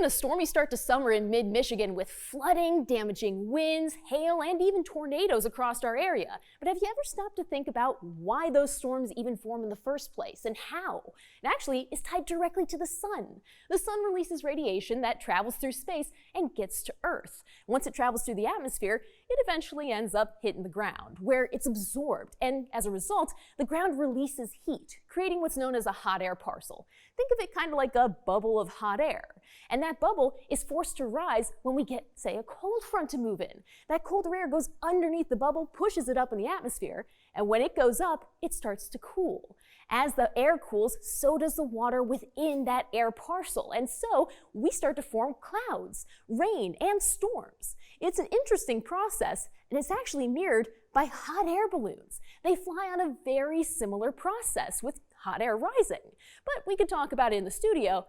been a stormy start to summer in mid-Michigan with flooding, damaging winds, hail, and even tornadoes across our area. But have you ever stopped to think about why those storms even form in the first place and how? It actually is tied directly to the sun. The sun releases radiation that travels through space and gets to Earth. Once it travels through the atmosphere, it eventually ends up hitting the ground, where it's absorbed, and as a result, the ground releases heat, creating what's known as a hot air parcel. Think of it kind of like a bubble of hot air. And that bubble is forced to rise when we get, say, a cold front to move in. That colder air goes underneath the bubble, pushes it up in the atmosphere, and when it goes up, it starts to cool. As the air cools, so does the water within that air parcel, and so we start to form clouds, rain, and storms. It's an interesting process, and it's actually mirrored by hot air balloons. They fly on a very similar process with hot air rising. But we could talk about it in the studio.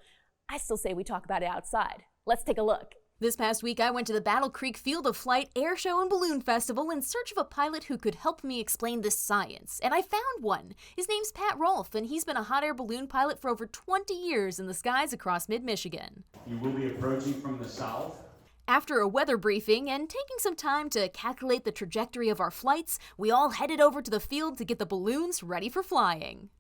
I still say we talk about it outside. Let's take a look. This past week, I went to the Battle Creek Field of Flight Air Show and Balloon Festival in search of a pilot who could help me explain this science, and I found one. His name's Pat Rolfe, and he's been a hot air balloon pilot for over 20 years in the skies across mid-Michigan. You will be approaching from the south. After a weather briefing and taking some time to calculate the trajectory of our flights, we all headed over to the field to get the balloons ready for flying.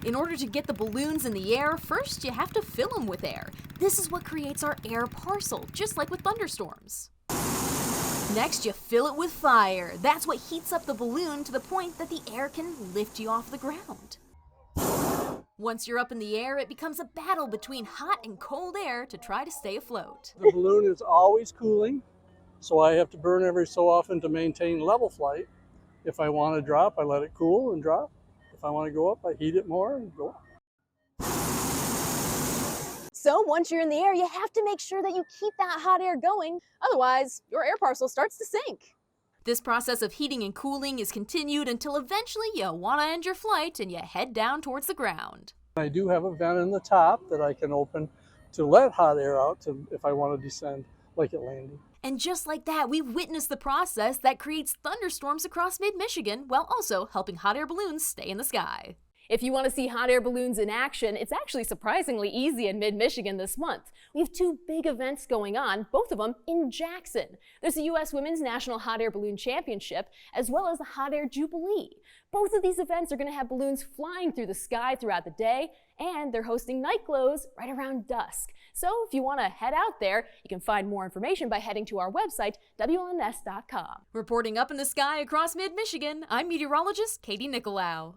In order to get the balloons in the air, first you have to fill them with air. This is what creates our air parcel, just like with thunderstorms. Next, you fill it with fire. That's what heats up the balloon to the point that the air can lift you off the ground. Once you're up in the air, it becomes a battle between hot and cold air to try to stay afloat. The balloon is always cooling, so I have to burn every so often to maintain level flight. If I want to drop, I let it cool and drop. If I want to go up, I heat it more and go up. So once you're in the air, you have to make sure that you keep that hot air going. Otherwise, your air parcel starts to sink. This process of heating and cooling is continued until eventually you want to end your flight and you head down towards the ground. I do have a vent in the top that I can open to let hot air out if I want to descend like at landing. And just like that, we've witnessed the process that creates thunderstorms across mid-Michigan while also helping hot air balloons stay in the sky. If you want to see hot air balloons in action, it's actually surprisingly easy in mid-Michigan this month. We have two big events going on, both of them in Jackson. There's the U.S. Women's National Hot Air Balloon Championship, as well as the Hot Air Jubilee. Both of these events are going to have balloons flying through the sky throughout the day, and they're hosting night glows right around dusk. So if you want to head out there, you can find more information by heading to our website, WLNS.com. Reporting up in the sky across mid-Michigan, I'm meteorologist Katie Nicolau.